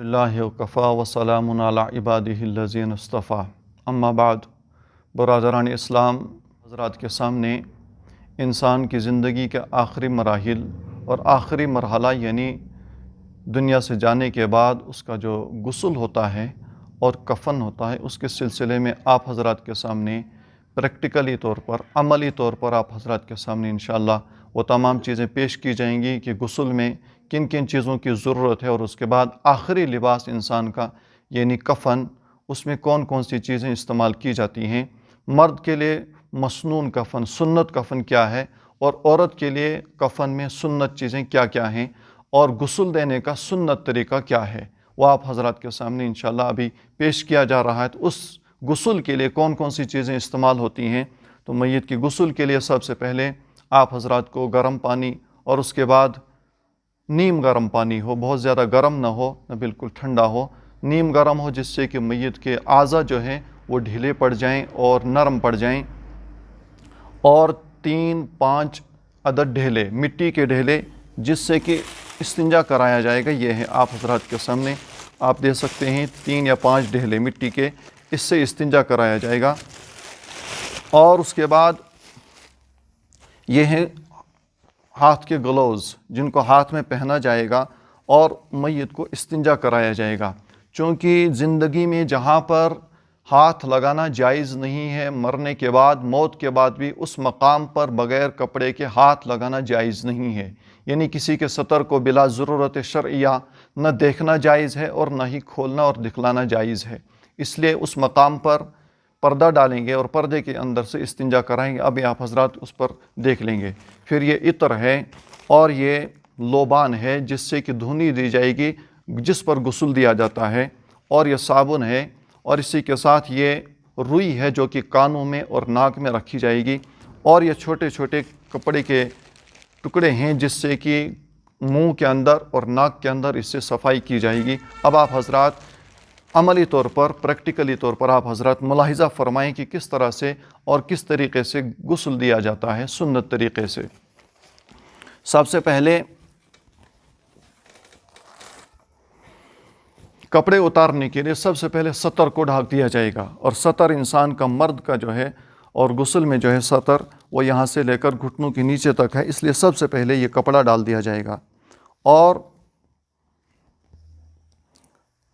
اللہ وکفا وسلام علی عبادہ الذین اصطفیٰ اما بعد۔ برادران اسلام، حضرات کے سامنے انسان کی زندگی کے آخری مراحل اور آخری مرحلہ یعنی دنیا سے جانے کے بعد اس کا جو غسل ہوتا ہے اور کفن ہوتا ہے، اس کے سلسلے میں آپ حضرات کے سامنے پریکٹیکلی طور پر، عملی طور پر آپ حضرات کے سامنے انشاءاللہ وہ تمام چیزیں پیش کی جائیں گی کہ غسل میں کن کن چیزوں کی ضرورت ہے، اور اس کے بعد آخری لباس انسان کا یعنی کفن، اس میں کون کون سی چیزیں استعمال کی جاتی ہیں۔ مرد کے لیے مسنون کفن، سنت کفن کیا ہے، اور عورت کے لیے کفن میں سنت چیزیں کیا کیا ہیں، اور غسل دینے کا سنت طریقہ کیا ہے، وہ آپ حضرات کے سامنے انشاءاللہ ابھی پیش کیا جا رہا ہے۔ تو اس غسل کے لیے کون کون سی چیزیں استعمال ہوتی ہیں، تو میت کی غسل کے لیے سب سے پہلے آپ حضرات کو گرم پانی، اور اس کے بعد نیم گرم پانی ہو، بہت زیادہ گرم نہ ہو نہ بالکل ٹھنڈا ہو، نیم گرم ہو، جس سے کہ میت کے اعضاء جو ہیں وہ ڈھیلے پڑ جائیں اور نرم پڑ جائیں، اور 3-5 عدد ڈھیلے، مٹی کے ڈھیلے، جس سے کہ استنجا کرایا جائے گا۔ یہ ہے آپ حضرات کے سامنے، آپ دیکھ سکتے ہیں 3 یا 5 ڈھیلے مٹی کے، اس سے استنجا کرایا جائے گا۔ اور اس کے بعد یہ ہیں ہاتھ کے گلوز، جن کو ہاتھ میں پہنا جائے گا اور میت کو استنجا کرایا جائے گا، چونکہ زندگی میں جہاں پر ہاتھ لگانا جائز نہیں ہے، مرنے کے بعد، موت کے بعد بھی اس مقام پر بغیر کپڑے کے ہاتھ لگانا جائز نہیں ہے، یعنی کسی کے سطر کو بلا ضرورت شرعیہ نہ دیکھنا جائز ہے اور نہ ہی کھولنا اور دکھلانا جائز ہے۔ اس لیے اس مقام پر پردہ ڈالیں گے اور پردے کے اندر سے استنجا کرائیں گے۔ ابھی آپ حضرات اس پر دیکھ لیں گے۔ پھر یہ عطر ہے اور یہ لوبان ہے، جس سے کہ دھنی دی جائے گی جس پر غسل دیا جاتا ہے، اور یہ صابن ہے، اور اسی کے ساتھ یہ روئی ہے جو کہ کانوں میں اور ناک میں رکھی جائے گی، اور یہ چھوٹے چھوٹے کپڑے کے ٹکڑے ہیں جس سے کہ منہ کے اندر اور ناک کے اندر اس سے صفائی کی جائے گی۔ اب آپ حضرات عملی طور پر، پریکٹیکلی طور پر آپ حضرات ملاحظہ فرمائیں کہ کس طرح سے اور کس طریقے سے غسل دیا جاتا ہے سنت طریقے سے۔ سب سے پہلے کپڑے اتارنے کے لیے سب سے پہلے سطر کو ڈھانک دیا جائے گا، اور سطر انسان کا، مرد کا جو ہے، اور غسل میں جو ہے سطر وہ یہاں سے لے کر گھٹنوں کے نیچے تک ہے، اس لیے سب سے پہلے یہ کپڑا ڈال دیا جائے گا۔ اور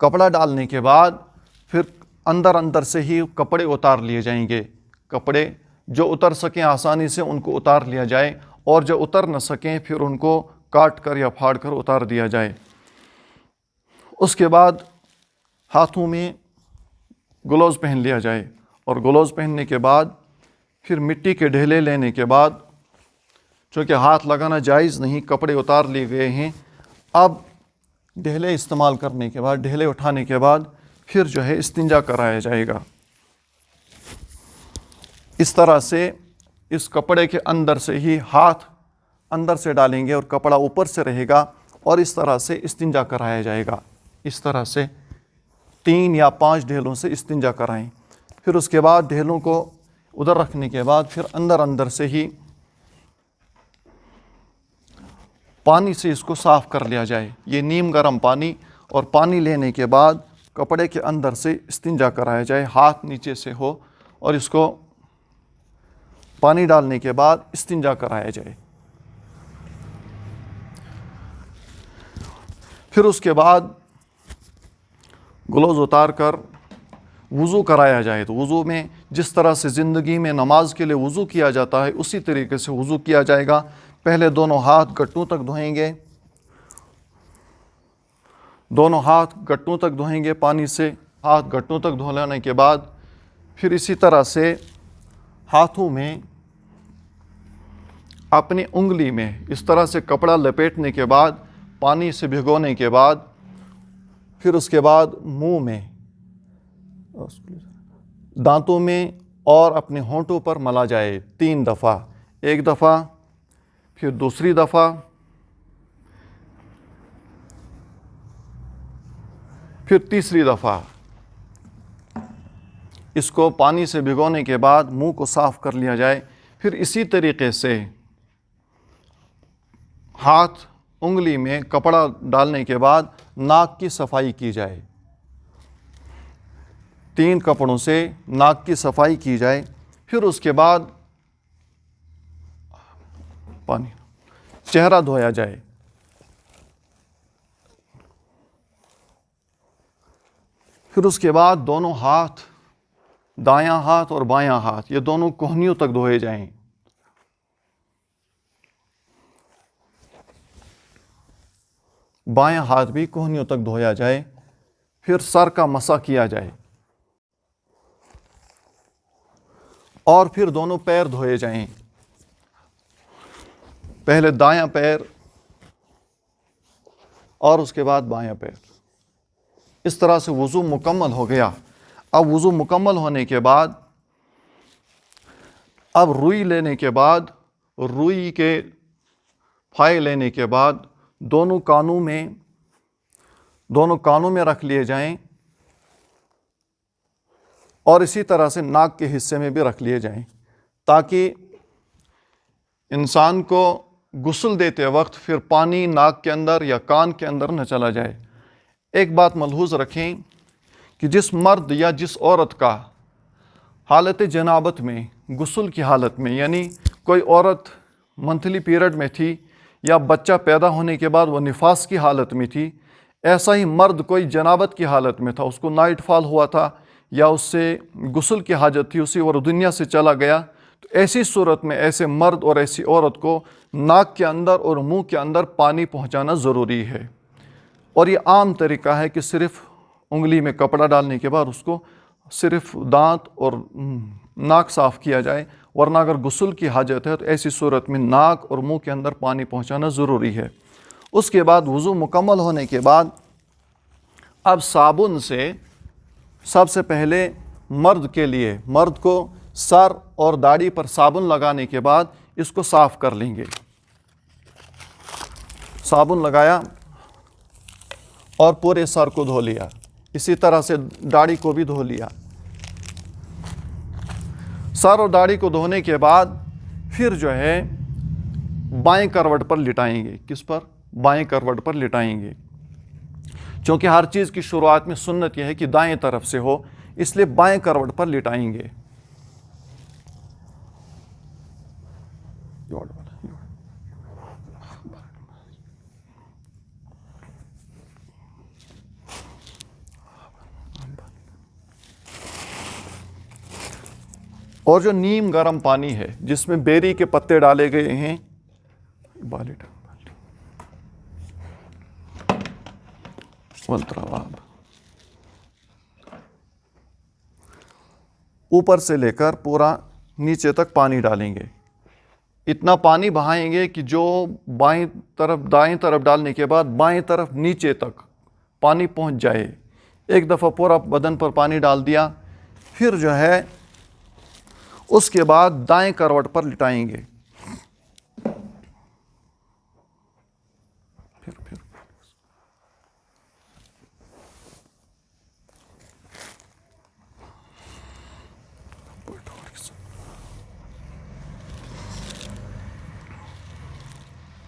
کپڑا ڈالنے کے بعد پھر اندر سے ہی کپڑے اتار لیے جائیں گے۔ کپڑے جو اتر سکیں آسانی سے ان کو اتار لیا جائے، اور جو اتر نہ سکیں پھر ان کو کاٹ کر یا پھاڑ کر اتار دیا جائے۔ اس کے بعد ہاتھوں میں گلوز پہن لیا جائے، اور گلوز پہننے کے بعد پھر مٹی کے ڈھیلے لینے کے بعد، چونکہ ہاتھ لگانا جائز نہیں، کپڑے اتار لیے گئے ہیں، اب ڈھیلے استعمال کرنے کے بعد، ڈھیلے اٹھانے کے بعد پھر جو ہے استنجا کرایا جائے گا۔ اس طرح سے اس کپڑے کے اندر سے ہی ہاتھ اندر سے ڈالیں گے اور کپڑا اوپر سے رہے گا، اور اس طرح سے استنجا کرایا جائے گا۔ اس طرح سے 3 یا 5 ڈھیلوں سے استنجا کرائیں۔ پھر اس کے بعد ڈھیلوں کو ادھر رکھنے کے بعد پھر اندر سے ہی پانی سے اس کو صاف کر لیا جائے، یہ نیم گرم پانی، اور پانی لینے کے بعد کپڑے کے اندر سے استنجا کرایا جائے، ہاتھ نیچے سے ہو، اور اس کو پانی ڈالنے کے بعد استنجا کرایا جائے۔ پھر اس کے بعد گلوز اتار کر وضو کرایا جائے۔ تو وضو میں جس طرح سے زندگی میں نماز کے لیے وضو کیا جاتا ہے، اسی طریقے سے وضو کیا جائے گا۔ پہلے دونوں ہاتھ گھٹنوں تک دھوئیں گے، دونوں ہاتھ گھٹنوں تک دھوئیں گے پانی سے، ہاتھ گھٹنوں تک دھو لینے کے بعد پھر اسی طرح سے ہاتھوں میں اپنی انگلی میں اس طرح سے کپڑا لپیٹنے کے بعد، پانی سے بھگونے کے بعد، پھر اس کے بعد منہ میں، دانتوں میں اور اپنے ہونٹوں پر ملا جائے 3 دفعہ، ایک دفعہ، پھر دوسری دفعہ، پھر تیسری دفعہ۔ اس کو پانی سے بھگونے کے بعد منہ کو صاف کر لیا جائے۔ پھر اسی طریقے سے ہاتھ انگلی میں کپڑا ڈالنے کے بعد ناک کی صفائی کی جائے، 3 کپڑوں سے ناک کی صفائی کی جائے، پھر اس کے بعد پانی چہرہ دھویا جائے، پھر اس کے بعد دونوں ہاتھ، دایاں ہاتھ اور بایاں ہاتھ، یہ دونوں کوہنیوں تک دھوئے جائیں، بایاں ہاتھ بھی کوہنیوں تک دھویا جائے، پھر سر کا مسح کیا جائے، اور پھر دونوں پیر دھوئے جائیں، پہلے دایاں پیر اور اس کے بعد بایاں پیر۔ اس طرح سے وضو مکمل ہو گیا۔ اب وضو مکمل ہونے کے بعد اب روئی لینے کے بعد، روئی کے پھائے لینے کے بعد دونوں کانوں میں رکھ لیے جائیں، اور اسی طرح سے ناک کے حصے میں بھی رکھ لیے جائیں، تاکہ انسان کو غسل دیتے وقت پھر پانی ناک کے اندر یا کان کے اندر نہ چلا جائے۔ ایک بات ملحوظ رکھیں کہ جس مرد یا جس عورت کا حالت جنابت میں، غسل کی حالت میں، یعنی کوئی عورت منتھلی پیریڈ میں تھی یا بچہ پیدا ہونے کے بعد وہ نفاس کی حالت میں تھی، ایسا ہی مرد کوئی جنابت کی حالت میں تھا، اس کو نائٹ فال ہوا تھا یا اس سے غسل کی حاجت تھی، اسی اور دنیا سے چلا گیا، تو ایسی صورت میں ایسے مرد اور ایسی عورت کو ناک کے اندر اور منہ کے اندر پانی پہنچانا ضروری ہے۔ اور یہ عام طریقہ ہے کہ صرف انگلی میں کپڑا ڈالنے کے بعد اس کو صرف دانت اور ناک صاف کیا جائے، ورنہ اگر غسل کی حاجت ہے تو ایسی صورت میں ناک اور منہ کے اندر پانی پہنچانا ضروری ہے۔ اس کے بعد وضو مکمل ہونے کے بعد اب صابن سے سب سے پہلے مرد کے لیے، مرد کو سر اور داڑھی پر صابن لگانے کے بعد اس کو صاف کر لیں گے۔ صابن لگایا اور پورے سر کو دھو لیا، اسی طرح سے داڑھی کو بھی دھو لیا۔ سر اور داڑھی کو دھونے کے بعد پھر جو ہے بائیں کروٹ پر لٹائیں گے۔ کس پر؟ بائیں کروٹ پر لٹائیں گے، چونکہ ہر چیز کی شروعات میں سنت یہ ہے کہ دائیں طرف سے ہو، اس لیے بائیں کروٹ پر لٹائیں گے۔ اور جو نیم گرم پانی ہے جس میں بیری کے پتے ڈالے گئے ہیں، اوپر سے لے کر پورا نیچے تک پانی ڈالیں گے، اتنا پانی بہائیں گے کہ جو بائیں طرف دائیں طرف ڈالنے کے بعد بائیں طرف نیچے تک پانی پہنچ جائے۔ ایک دفعہ پورا بدن پر پانی ڈال دیا، پھر جو ہے اس کے بعد دائیں کروٹ پر لٹائیں گے۔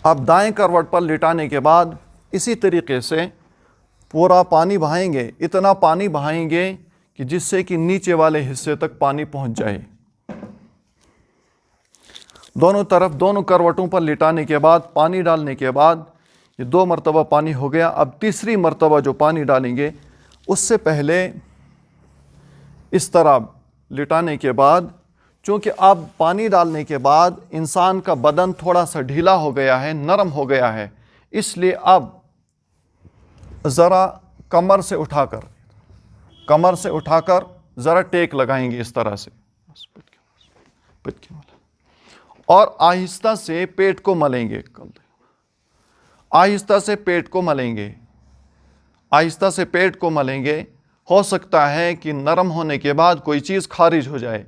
اب دائیں کروٹ پر لٹانے کے بعد اسی طریقے سے پورا پانی بہائیں گے، اتنا پانی بہائیں گے کہ جس سے کہ نیچے والے حصے تک پانی پہنچ جائے۔ دونوں طرف دونوں کروٹوں پر لٹانے کے بعد پانی ڈالنے کے بعد یہ 2 مرتبہ پانی ہو گیا۔ اب تیسری مرتبہ جو پانی ڈالیں گے اس سے پہلے اس طرح لٹانے کے بعد، چونکہ اب پانی ڈالنے کے بعد انسان کا بدن تھوڑا سا ڈھیلا ہو گیا ہے، نرم ہو گیا ہے، اس لیے اب ذرا کمر سے اٹھا کر ذرا ٹیک لگائیں گے اس طرح سے، اور آہستہ سے پیٹ کو ملیں گے، آہستہ سے پیٹ کو ملیں گے، آہستہ سے پیٹ کو ملیں گے۔ ہو سکتا ہے کہ نرم ہونے کے بعد کوئی چیز خارج ہو جائے،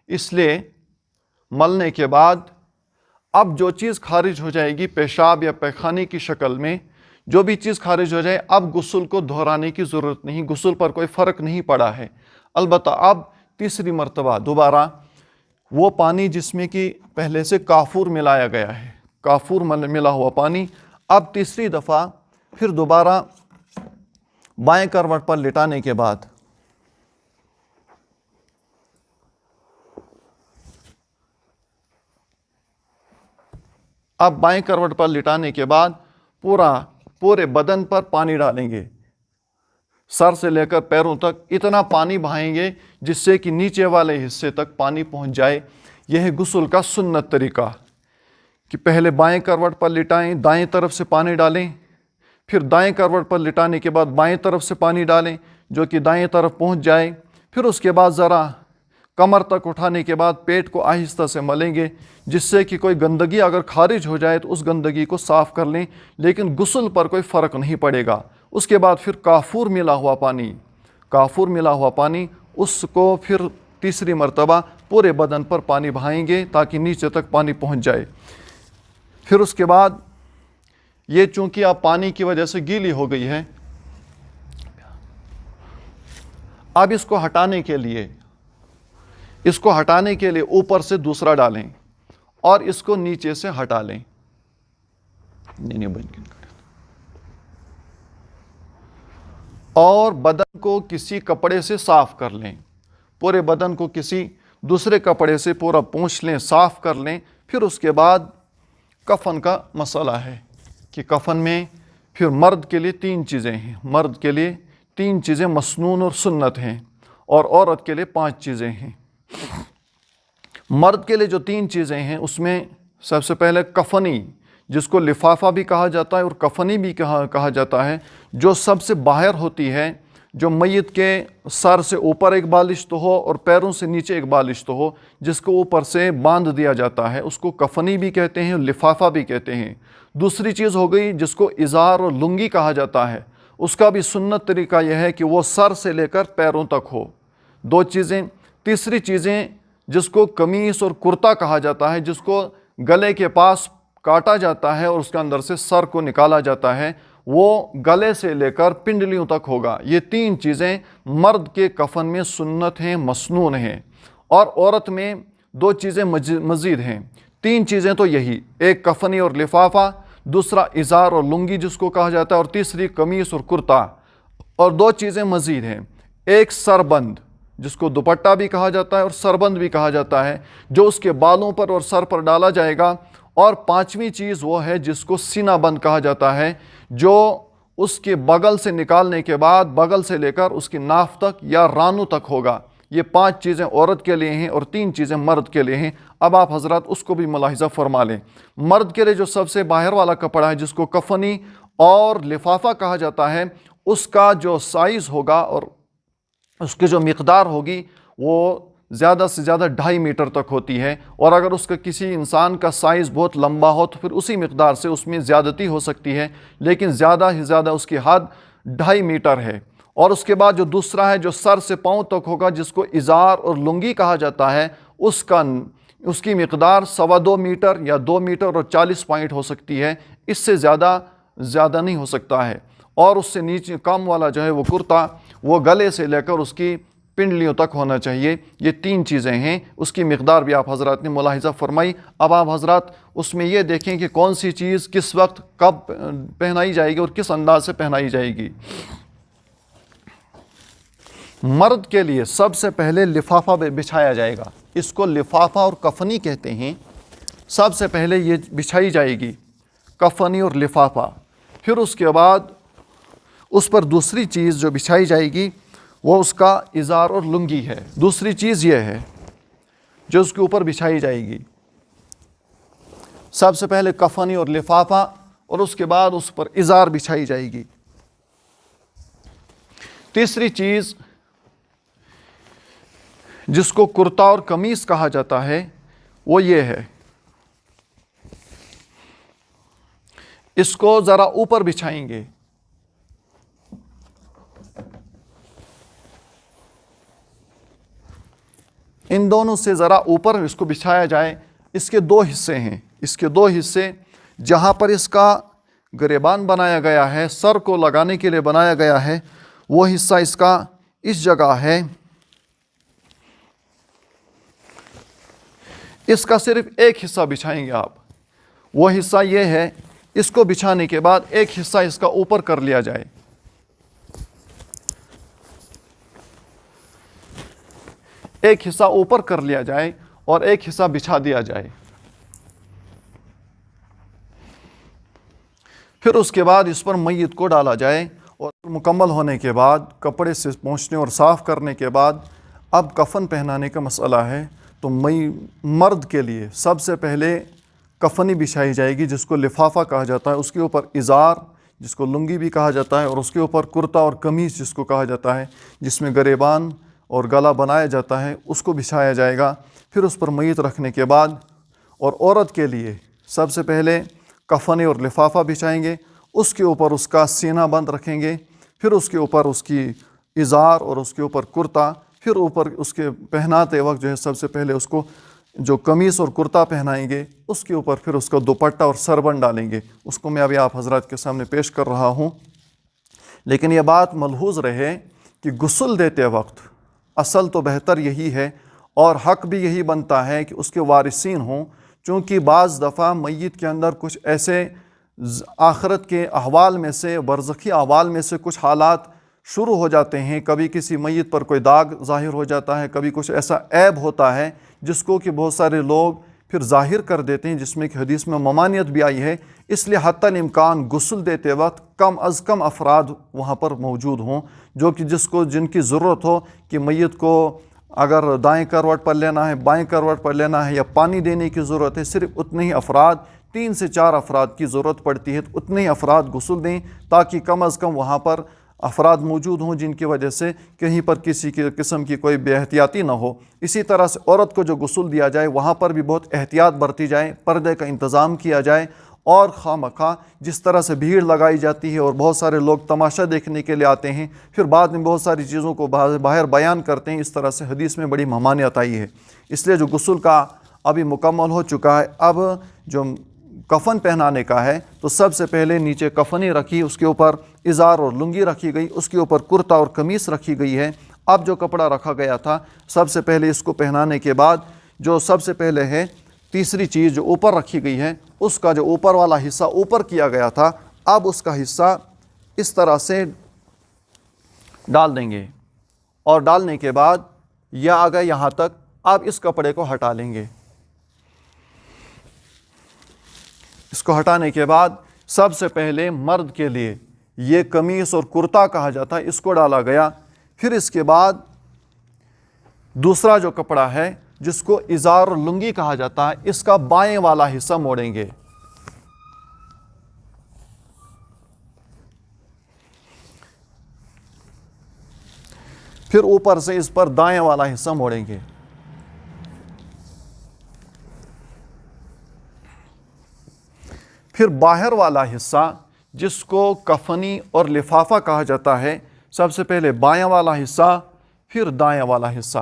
اس لیے ملنے کے بعد اب جو چیز خارج ہو جائے گی پیشاب یا پیخانے کی شکل میں، جو بھی چیز خارج ہو جائے، اب غسل کو دہرانے کی ضرورت نہیں، غسل پر کوئی فرق نہیں پڑا ہے۔ البتہ اب تیسری مرتبہ دوبارہ وہ پانی جس میں کہ پہلے سے کافور ملایا گیا ہے، کافور ملا ہوا پانی، اب تیسری دفعہ پھر دوبارہ بائیں کروٹ پر لٹانے کے بعد بائیں کروٹ پر لٹانے کے بعد پورے بدن پر پانی ڈالیں گے، سر سے لے کر پیروں تک اتنا پانی بہائیں گے جس سے کہ نیچے والے حصے تک پانی پہنچ جائے۔ یہ ہے غسل کا سنت طریقہ کہ پہلے بائیں کروٹ پر لٹائیں، دائیں طرف سے پانی ڈالیں، پھر دائیں کروٹ پر لٹانے کے بعد بائیں طرف سے پانی ڈالیں جو کہ دائیں طرف پہنچ جائے، پھر اس کے بعد ذرا کمر تک اٹھانے کے بعد پیٹ کو آہستہ سے ملیں گے جس سے کہ کوئی گندگی اگر خارج ہو جائے تو اس گندگی کو صاف کر لیں، لیکن غسل پر کوئی فرق نہیں پڑے گا۔ اس کے بعد پھر کافور ملا ہوا پانی اس کو پھر تیسری مرتبہ پورے بدن پر پانی بہائیں گے تاکہ نیچے تک پانی پہنچ جائے۔ پھر اس کے بعد یہ چونکہ اب پانی کی وجہ سے گیلی ہو گئی ہے، اب اس کو ہٹانے کے لیے اوپر سے دوسرا ڈالیں اور اس کو نیچے سے ہٹا لیں۔ اور بدن کو کسی کپڑے سے صاف کر لیں، پورے بدن کو کسی دوسرے کپڑے سے پورا پونچھ لیں، صاف کر لیں۔ پھر اس کے بعد کفن کا مسئلہ ہے کہ کفن میں پھر مرد کے لیے 3 چیزیں ہیں، مرد کے لیے 3 چیزیں مسنون اور سنت ہیں، اور عورت کے لیے 5 چیزیں ہیں۔ مرد کے لیے جو 3 چیزیں ہیں اس میں سب سے پہلے کفنی، جس کو لفافہ بھی کہا جاتا ہے اور کفنی بھی کہا جاتا ہے، جو سب سے باہر ہوتی ہے، جو میت کے سر سے اوپر ایک بالشت ہو اور پیروں سے نیچے ایک بالشت ہو، جس کو اوپر سے باندھ دیا جاتا ہے، اس کو کفنی بھی کہتے ہیں اور لفافہ بھی کہتے ہیں۔ دوسری چیز ہو گئی جس کو ازار اور لنگی کہا جاتا ہے، اس کا بھی سنت طریقہ یہ ہے کہ وہ سر سے لے کر پیروں تک ہو، 2 چیزیں۔ تیسری چیزیں جس کو قمیص اور کرتا کہا جاتا ہے، جس کو گلے کے پاس کاٹا جاتا ہے اور اس کے اندر سے سر کو نکالا جاتا ہے، وہ گلے سے لے کر پنڈلیوں تک ہوگا۔ یہ 3 چیزیں مرد کے کفن میں سنت ہیں، مسنون ہیں۔ اور عورت میں 2 چیزیں مزید ہیں، 3 چیزیں تو یہی، ایک کفنی اور لفافہ، دوسرا ازار اور لنگی جس کو کہا جاتا ہے، اور تیسری قمیص اور کرتا۔ اور 2 چیزیں مزید ہیں، ایک سربند جس کو دوپٹہ بھی کہا جاتا ہے اور سربند بھی کہا جاتا ہے، جو اس کے بالوں پر اور سر پر ڈالا جائے گا۔ اور 5ویں چیز وہ ہے جس کو سینہ بند کہا جاتا ہے، جو اس کے بغل سے نکالنے کے بعد بغل سے لے کر اس کی ناف تک یا رانوں تک ہوگا۔ یہ 5 چیزیں عورت کے لیے ہیں اور 3 چیزیں مرد کے لیے ہیں۔ اب آپ حضرات اس کو بھی ملاحظہ فرما لیں۔ مرد کے لیے جو سب سے باہر والا کپڑا ہے جس کو کفنی اور لفافہ کہا جاتا ہے، اس کا جو سائز ہوگا اور اس کی جو مقدار ہوگی وہ زیادہ سے زیادہ 2.5 میٹر تک ہوتی ہے، اور اگر اس کا کسی انسان کا سائز بہت لمبا ہو تو پھر اسی مقدار سے اس میں زیادتی ہو سکتی ہے، لیکن زیادہ ہی زیادہ اس کی حد 2.5 میٹر ہے۔ اور اس کے بعد جو دوسرا ہے جو سر سے پاؤں تک ہوگا، جس کو ازار اور لنگی کہا جاتا ہے، اس کی مقدار 2.25 میٹر یا 2 میٹر اور 40 پوائنٹ ہو سکتی ہے، اس سے زیادہ نہیں ہو سکتا ہے۔ اور اس سے نیچے کم والا جو ہے وہ کرتا، وہ گلے سے لے کر اس کی پنڈلیوں تک ہونا چاہیے۔ یہ 3 چیزیں ہیں، اس کی مقدار بھی آپ حضرات نے ملاحظہ فرمائی۔ اب آپ حضرات اس میں یہ دیکھیں کہ کون سی چیز کس وقت کب پہنائی جائے گی اور کس انداز سے پہنائی جائے گی۔ مرد کے لیے سب سے پہلے لفافہ بچھایا جائے گا، اس کو لفافہ اور کفنی کہتے ہیں۔ سب سے پہلے یہ بچھائی جائے گی، کفنی اور لفافہ۔ پھر اس کے بعد اس پر دوسری چیز جو بچھائی جائے گی وہ اس کا ازار اور لنگی ہے۔ دوسری چیز یہ ہے جو اس کے اوپر بچھائی جائے گی، سب سے پہلے کفنی اور لفافہ، اور اس کے بعد اس پر ازار بچھائی جائے گی۔ تیسری چیز جس کو کرتا اور قمیص کہا جاتا ہے وہ یہ ہے، اس کو ذرا اوپر بچھائیں گے، ان دونوں سے ذرا اوپر اس کو بچھایا جائے۔ اس کے 2 حصے ہیں، اس کے 2 حصے، جہاں پر اس کا گریبان بنایا گیا ہے، سر کو لگانے کے لیے بنایا گیا ہے، وہ حصہ اس کا اس جگہ ہے۔ اس کا صرف ایک حصہ بچھائیں گے آپ، وہ حصہ یہ ہے اس کو بچھانے کے بعد ایک حصہ اس کا اوپر کر لیا جائے، ایک حصہ اوپر کر لیا جائے اور ایک حصہ بچھا دیا جائے۔ پھر اس کے بعد اس پر میت کو ڈالا جائے، اور مکمل ہونے کے بعد کپڑے سے پونچھنے اور صاف کرنے کے بعد اب کفن پہنانے کا مسئلہ ہے۔ تو مرد کے لیے سب سے پہلے کفنی بچھائی جائے گی جس کو لفافہ کہا جاتا ہے، اس کے اوپر ازار جس کو لنگی بھی کہا جاتا ہے، اور اس کے اوپر کرتا اور قمیص جس کو کہا جاتا ہے، جس میں گریبان اور گلا بنایا جاتا ہے، اس کو بچھایا جائے گا۔ پھر اس پر میت رکھنے کے بعد، اور عورت کے لیے سب سے پہلے کفنی اور لفافہ بچھائیں گے، اس کے اوپر اس کا سینہ بند رکھیں گے، پھر اس کے اوپر اس کی ازار اور اس کے اوپر کرتا، پھر اوپر اس کے پہناتے وقت جو ہے سب سے پہلے اس کو جو قمیص اور کرتا پہنائیں گے، اس کے اوپر پھر اس کا دوپٹہ اور سربند ڈالیں گے۔ اس کو میں ابھی آپ حضرات کے سامنے پیش کر رہا ہوں، لیکن یہ بات ملحوظ رہے کہ غسل دیتے وقت اصل تو بہتر یہی ہے اور حق بھی یہی بنتا ہے کہ اس کے وارثین ہوں، چونکہ بعض دفعہ میت کے اندر کچھ ایسے آخرت کے احوال میں سے، برزخی احوال میں سے کچھ حالات شروع ہو جاتے ہیں۔ کبھی کسی میت پر کوئی داغ ظاہر ہو جاتا ہے، کبھی کچھ ایسا عیب ہوتا ہے جس کو کہ بہت سارے لوگ پھر ظاہر کر دیتے ہیں، جس میں کہ حدیث میں ممانعت بھی آئی ہے۔ اس لیے حتی الامکان غسل دیتے وقت کم از کم افراد وہاں پر موجود ہوں، جو کہ جن کی ضرورت ہو کہ میت کو اگر دائیں کروٹ پر لینا ہے، بائیں کروٹ پر لینا ہے، یا پانی دینے کی ضرورت ہے، صرف اتنے ہی افراد، 3 سے 4 افراد کی ضرورت پڑتی ہے، تو اتنے ہی افراد غسل دیں تاکہ کم از کم وہاں پر افراد موجود ہوں جن کی وجہ سے کہیں پر کسی قسم کی کوئی بے احتیاطی نہ ہو۔ اسی طرح سے عورت کو جو غسل دیا جائے وہاں پر بھی بہت احتیاط برتی جائے، پردے کا انتظام کیا جائے، اور خواہ مخواہ جس طرح سے بھیڑ لگائی جاتی ہے اور بہت سارے لوگ تماشا دیکھنے کے لیے آتے ہیں، پھر بعد میں بہت ساری چیزوں کو باہر بیان کرتے ہیں، اس طرح سے حدیث میں بڑی ممانعت آئی ہے۔ اس لیے جو غسل کا ابھی مکمل ہو چکا ہے، اب جو کفن پہنانے کا ہے، تو سب سے پہلے نیچے کفنی رکھی، اس کے اوپر ازار اور لنگی رکھی گئی، اس کے اوپر کرتا اور قمیص رکھی گئی ہے۔ اب جو کپڑا رکھا گیا تھا، سب سے پہلے اس کو پہنانے کے بعد جو سب سے پہلے ہے تیسری چیز جو اوپر رکھی گئی ہے، اس کا جو اوپر والا حصہ اوپر کیا گیا تھا، اب اس کا حصہ اس طرح سے ڈال دیں گے، اور ڈالنے کے بعد یہ آ گئے یہاں تک، اب اس کپڑے کو ہٹا لیں گے۔ اس کو ہٹانے کے بعد سب سے پہلے مرد کے لیے یہ قمیص اور کرتا کہا جاتا ہے، اس کو ڈالا گیا۔ پھر اس کے بعد دوسرا جو کپڑا ہے جس کو ازار اور لنگی کہا جاتا ہے، اس کا بائیں والا حصہ موڑیں گے، پھر اوپر سے اس پر دائیں والا حصہ موڑیں گے۔ پھر باہر والا حصہ جس کو کفنی اور لفافہ کہا جاتا ہے، سب سے پہلے بائیں والا حصہ، پھر دائیں والا حصہ۔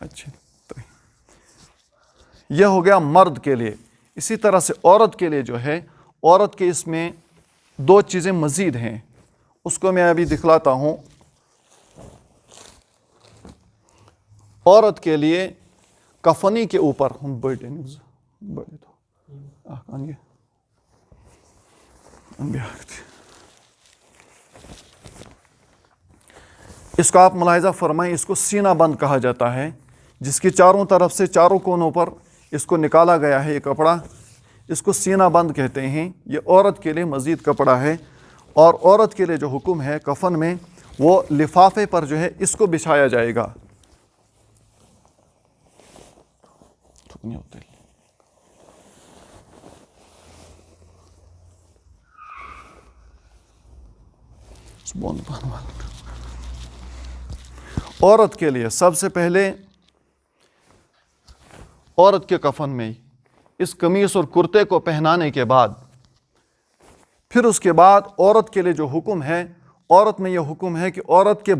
اچھا، یہ ہو گیا مرد کے لیے۔ اسی طرح سے عورت کے لیے جو ہے، عورت کے اس میں 2 چیزیں مزید ہیں، اس کو میں ابھی دکھلاتا ہوں۔ عورت کے لیے کفنی کے اوپر اس کو آپ ملاحظہ فرمائیں، اس کو سینہ بند کہا جاتا ہے، جس کی چاروں طرف سے چاروں کونوں پر اس کو نکالا گیا ہے، یہ کپڑا، اس کو سینہ بند کہتے ہیں۔ یہ عورت کے لیے مزید کپڑا ہے، اور عورت کے لیے جو حکم ہے کفن میں، وہ لفافے پر جو ہے اس کو بچھایا جائے گا۔ عورت کے لیے سب سے پہلے عورت کے کفن میں اس قمیص اور کرتے کو پہنانے کے بعد، پھر اس کے بعد عورت کے لیے جو حکم ہے، عورت میں یہ حکم ہے کہ عورت کے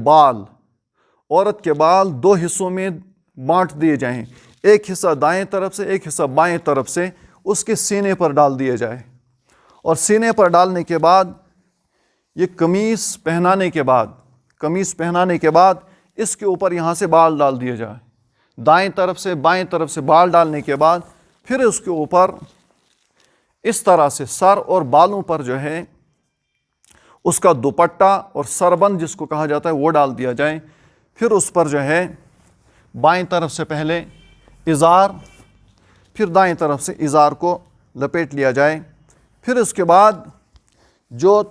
بال 2 حصوں میں بانٹ دیے جائیں، ایک حصہ دائیں طرف سے، ایک حصہ بائیں طرف سے، اس کے سینے پر ڈال دیے جائے، اور سینے پر ڈالنے کے بعد یہ قمیص پہنانے کے بعد اس کے اوپر یہاں سے بال ڈال دیا جائے، دائیں طرف سے بائیں طرف سے بال ڈالنے کے بعد پھر اس کے اوپر اس طرح سے سر اور بالوں پر جو ہے اس کا دوپٹہ اور سربند جس کو کہا جاتا ہے وہ ڈال دیا جائے، پھر اس پر جو ہے بائیں طرف سے پہلے ازار، پھر دائیں طرف سے ازار کو لپیٹ لیا جائے، پھر اس کے بعد جو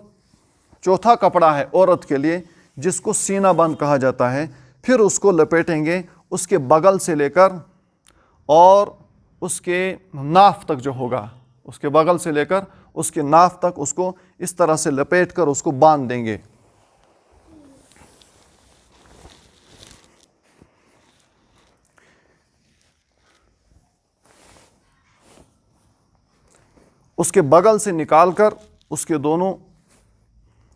چوتھا کپڑا ہے عورت کے لیے جس کو سینہ بند کہا جاتا ہے، پھر اس کو لپیٹیں گے، اس کے بغل سے لے کر اور اس کے ناف تک جو ہوگا، اس کے بغل سے لے کر اس کے ناف تک اس کو اس طرح سے لپیٹ کر اس کو باندھ دیں گے۔ اس کے بغل سے نکال کر، اس کے دونوں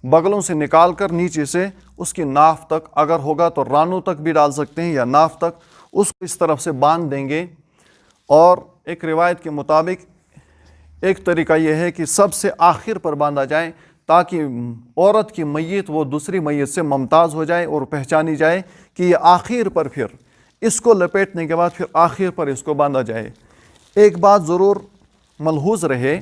بغلوں سے نکال کر نیچے سے اس کی ناف تک، اگر ہوگا تو رانوں تک بھی ڈال سکتے ہیں یا ناف تک، اس کو اس طرف سے باندھ دیں گے۔ اور ایک روایت کے مطابق ایک طریقہ یہ ہے کہ سب سے آخر پر باندھا جائے تاکہ عورت کی میت وہ دوسری میت سے ممتاز ہو جائے اور پہچانی جائے کہ یہ آخر پر، پھر اس کو لپیٹنے کے بعد پھر آخر پر اس کو باندھا جائے۔ ایک بات ضرور ملحوظ رہے،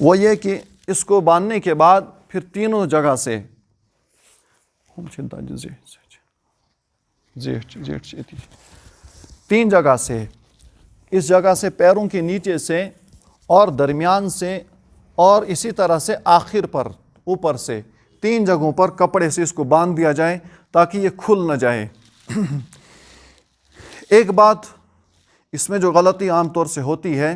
وہ یہ کہ اس کو باندھنے کے بعد پھر تینوں جگہ سے تین جگہ سے، اس جگہ سے پیروں کے نیچے سے اور درمیان سے اور اسی طرح سے آخر پر اوپر سے، تین جگہوں پر کپڑے سے اس کو باندھ دیا جائے تاکہ یہ کھل نہ جائے۔ ایک بات اس میں جو غلطی عام طور سے ہوتی ہے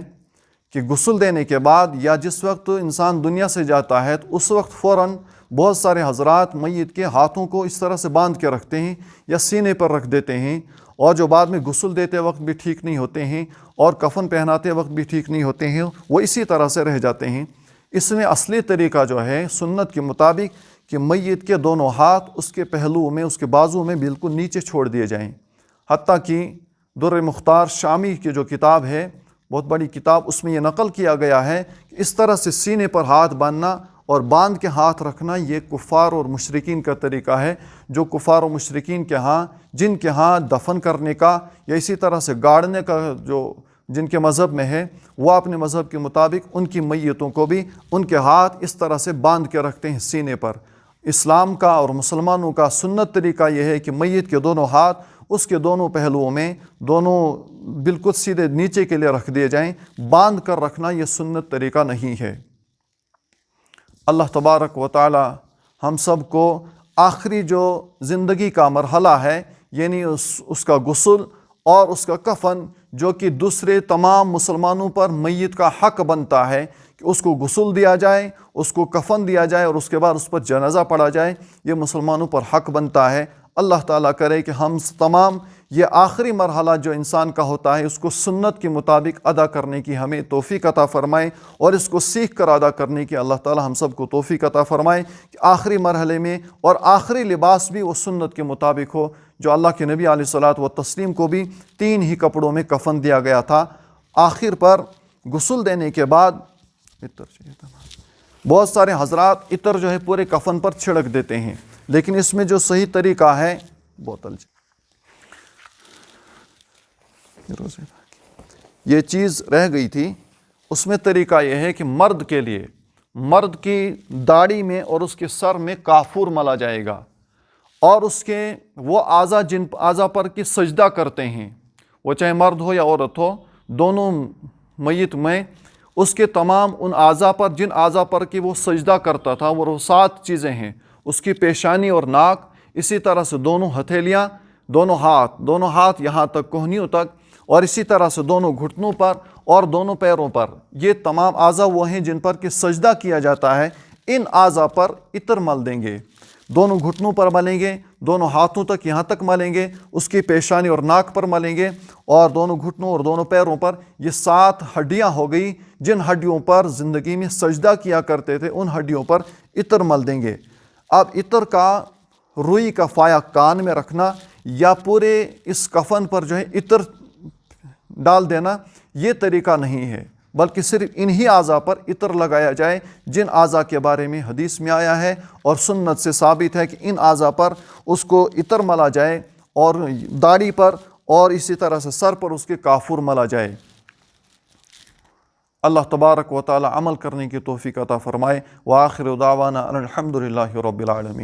کہ غسل دینے کے بعد یا جس وقت انسان دنیا سے جاتا ہے تو اس وقت فوراً بہت سارے حضرات میت کے ہاتھوں کو اس طرح سے باندھ کے رکھتے ہیں یا سینے پر رکھ دیتے ہیں، اور جو بعد میں غسل دیتے وقت بھی ٹھیک نہیں ہوتے ہیں اور کفن پہناتے وقت بھی ٹھیک نہیں ہوتے ہیں، وہ اسی طرح سے رہ جاتے ہیں۔ اس میں اصلی طریقہ جو ہے سنت کے مطابق کہ میت کے دونوں ہاتھ اس کے پہلو میں، اس کے بازو میں بالکل نیچے چھوڑ دیے جائیں۔ حتیٰ کہ در مختار شامی کی جو کتاب ہے، بہت بڑی کتاب، اس میں یہ نقل کیا گیا ہے کہ اس طرح سے سینے پر ہاتھ باندھنا اور باندھ کے ہاتھ رکھنا یہ کفار اور مشرکین کا طریقہ ہے، جو کفار و مشرکین کے ہاں، جن کے ہاں دفن کرنے کا یا اسی طرح سے گاڑنے کا جو جن کے مذہب میں ہے، وہ اپنے مذہب کے مطابق ان کی میتوں کو بھی ان کے ہاتھ اس طرح سے باندھ کے رکھتے ہیں سینے پر۔ اسلام کا اور مسلمانوں کا سنت طریقہ یہ ہے کہ میت کے دونوں ہاتھ اس کے دونوں پہلوؤں میں دونوں بالکل سیدھے نیچے کے لیے رکھ دیے جائیں، باندھ کر رکھنا یہ سنت طریقہ نہیں ہے۔ اللہ تبارک و تعالی ہم سب کو آخری جو زندگی کا مرحلہ ہے، یعنی اس کا غسل اور اس کا کفن، جو کہ دوسرے تمام مسلمانوں پر میت کا حق بنتا ہے کہ اس کو غسل دیا جائے، اس کو کفن دیا جائے اور اس کے بعد اس پر جنازہ پڑھا جائے، یہ مسلمانوں پر حق بنتا ہے۔ اللہ تعالیٰ کرے کہ ہم تمام یہ آخری مرحلہ جو انسان کا ہوتا ہے اس کو سنت کے مطابق ادا کرنے کی ہمیں توفیق عطا فرمائے، اور اس کو سیکھ کر ادا کرنے کی اللہ تعالیٰ ہم سب کو توفیق عطا فرمائے کہ آخری مرحلے میں اور آخری لباس بھی وہ سنت کے مطابق ہو، جو اللہ کے نبی علیہ الصلاۃ والتسلیم کو بھی 3 ہی کپڑوں میں کفن دیا گیا تھا۔ آخر پر غسل دینے کے بعد بہت سارے حضرات عطر جو ہے پورے کفن پر چھڑک دیتے ہیں، لیکن اس میں جو صحیح طریقہ ہے، بوتل یہ چیز رہ گئی تھی، اس میں طریقہ یہ ہے کہ مرد کے لیے مرد کی داڑھی میں اور اس کے سر میں کافور ملا جائے گا، اور اس کے وہ اعضا جن اعضا پر کی سجدہ کرتے ہیں، وہ چاہے مرد ہو یا عورت ہو، دونوں میت میں اس کے تمام ان اعضا پر جن اعضا پر کی وہ سجدہ کرتا تھا، وہ 7 چیزیں ہیں، اس کی پیشانی اور ناک، اسی طرح سے دونوں ہتھیلیاں، دونوں ہاتھ یہاں تک کوہنیوں تک، اور اسی طرح سے دونوں گھٹنوں پر اور دونوں پیروں پر، یہ تمام اعضا وہ ہیں جن پر کہ سجدہ کیا جاتا ہے۔ ان اعضا پر عطر مل دیں گے، دونوں گھٹنوں پر ملیں گے، دونوں ہاتھوں تک یہاں تک ملیں گے، اس کی پیشانی اور ناک پر ملیں گے، اور دونوں گھٹنوں اور دونوں پیروں پر۔ یہ 7 ہڈیاں ہو گئی جن ہڈیوں پر زندگی میں سجدہ کیا کرتے تھے، ان ہڈیوں پر عطر مل دیں گے۔ اب عطر کا روئی کا فایا کان میں رکھنا یا پورے اس کفن پر جو ہے عطر ڈال دینا، یہ طریقہ نہیں ہے۔ بلکہ صرف انہی اعضاء پر عطر لگایا جائے جن اعضاء کے بارے میں حدیث میں آیا ہے اور سنت سے ثابت ہے کہ ان اعضاء پر اس کو عطر ملا جائے، اور داڑھی پر اور اسی طرح سے سر پر اس کے کافور ملا جائے۔ اللہ تبارک و تعالی عمل کرنے کی توفیق عطا فرمائے۔ وآخر دعوانا ان الحمد للہ رب العالمین۔